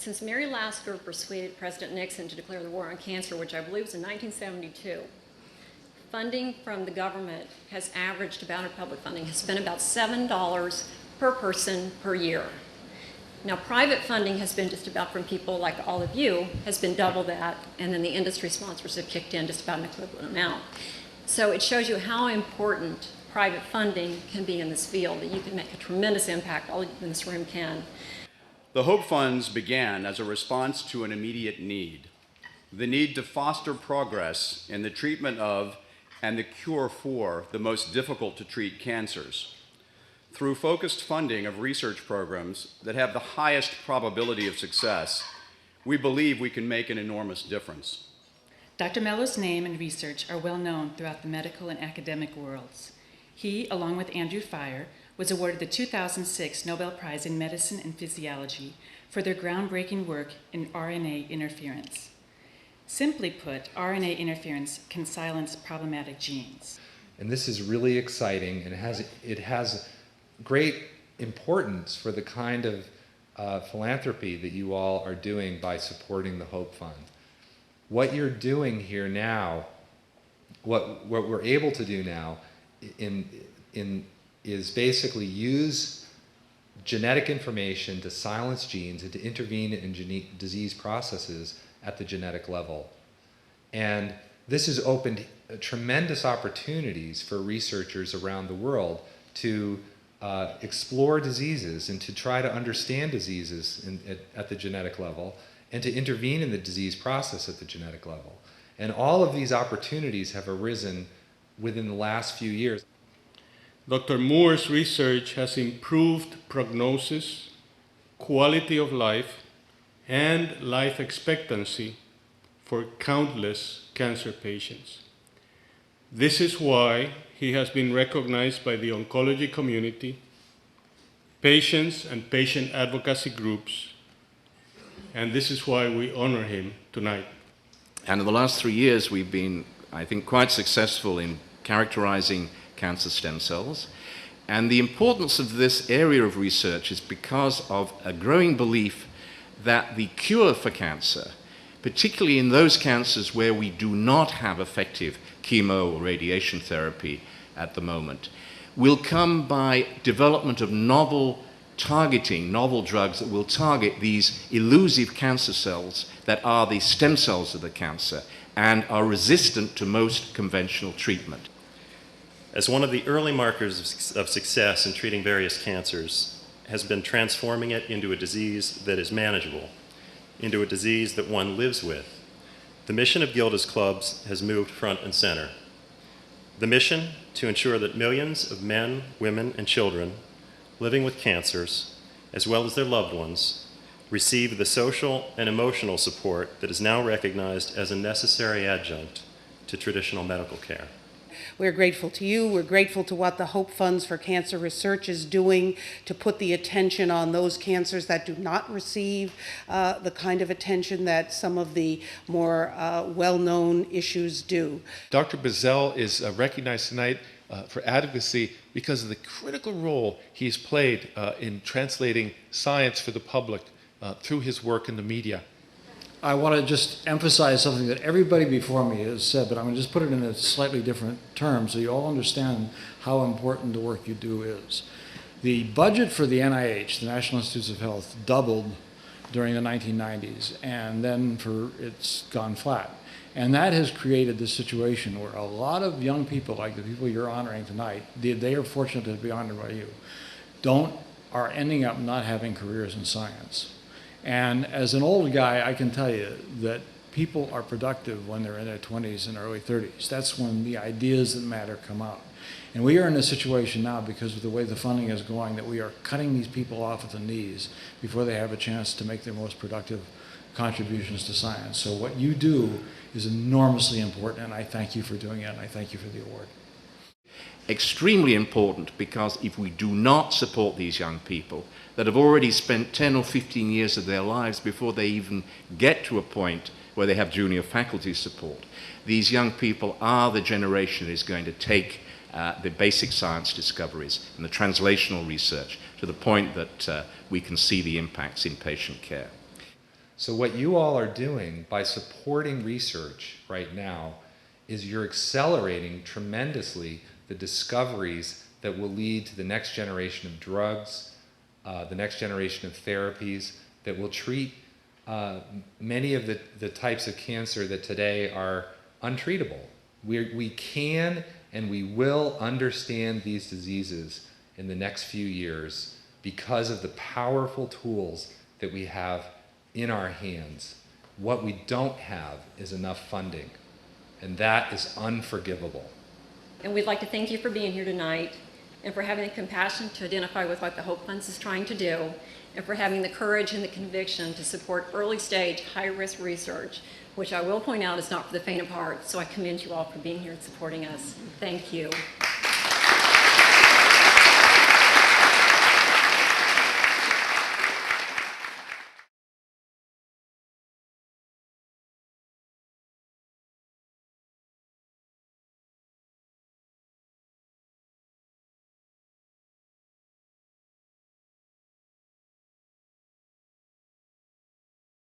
Since Mary Lasker persuaded President Nixon to declare the war on cancer, which I believe was in 1972, funding from the government has averaged about, or public funding has been about $7 per person per year. Now, private funding has been just about, from people like all of you, has been double that, and then the industry sponsors have kicked in just about an equivalent amount. So it shows you how important private funding can be in this field, that you can make a tremendous impact, all of you in this room can. The Hope Funds began as a response to an immediate need, the need to foster progress in the treatment of and the cure for the most difficult to treat cancers. Through focused funding of research programs that have the highest probability of success, we believe we can make an enormous difference. Dr. Mello's name and research are well known throughout the medical and academic worlds. He, along with Andrew Fire, was awarded the 2006 Nobel Prize in Medicine and Physiology for their groundbreaking work in RNA interference. Simply put, RNA interference can silence problematic genes. And this is really exciting, and it has great importance for the kind of philanthropy that you all are doing by supporting the Hope Fund. What you're doing here now, what we're able to do now is basically use genetic information to silence genes and to intervene in disease processes at the genetic level. And this has opened tremendous opportunities for researchers around the world to explore diseases and to try to understand diseases at the genetic level and to intervene in the disease process at the genetic level. And all of these opportunities have arisen within the last few years. Dr. Moore's research has improved prognosis, quality of life, and life expectancy for countless cancer patients. This is why he has been recognized by the oncology community, patients and patient advocacy groups, and this is why we honor him tonight. And in the last 3 years, we've been, I think, quite successful in characterizing cancer stem cells. And the importance of this area of research is because of a growing belief that the cure for cancer, particularly in those cancers where we do not have effective chemo or radiation therapy at the moment, will come by development of novel drugs that will target these elusive cancer cells that are the stem cells of the cancer and are resistant to most conventional treatment. As one of the early markers of success in treating various cancers has been transforming it into a disease that is manageable, into a disease that one lives with, the mission of Gilda's clubs has moved front and center. The mission to ensure that millions of men, women, and children living with cancers, as well as their loved ones, receive the social and emotional support that is now recognized as a necessary adjunct to traditional medical care. We're grateful to you. We're grateful to what the Hope Funds for Cancer Research is doing to put the attention on those cancers that do not receive the kind of attention that some of the more well-known issues do. Dr. Bazell is recognized tonight for advocacy because of the critical role he's played in translating science for the public through his work in the media. I want to just emphasize something that everybody before me has said, but I'm going to just put it in a slightly different term so you all understand how important the work you do is. The budget for the NIH, the National Institutes of Health, doubled during the 1990s, and then it's gone flat. And that has created this situation where a lot of young people, like the people you're honoring tonight, they are fortunate to be honored by you, are ending up not having careers in science. And as an old guy, I can tell you that people are productive when they're in their 20s and early 30s. That's when the ideas that matter come out. And we are in a situation now, because of the way the funding is going, that we are cutting these people off at the knees before they have a chance to make their most productive contributions to science. So what you do is enormously important, and I thank you for doing it, and I thank you for the award. Extremely important, because if we do not support these young people that have already spent 10 or 15 years of their lives before they even get to a point where they have junior faculty support, these young people are the generation that is going to take the basic science discoveries and the translational research to the point that we can see the impacts in patient care. So what you all are doing by supporting research right now is you're accelerating tremendously the discoveries that will lead to the next generation of drugs, the next generation of therapies that will treat many of the types of cancer that today are untreatable. We can and we will understand these diseases in the next few years because of the powerful tools that we have in our hands. What we don't have is enough funding, and that is unforgivable. And we'd like to thank you for being here tonight and for having the compassion to identify with what the Hope Funds is trying to do, and for having the courage and the conviction to support early stage, high-risk research, which I will point out is not for the faint of heart. So I commend you all for being here and supporting us. Thank you.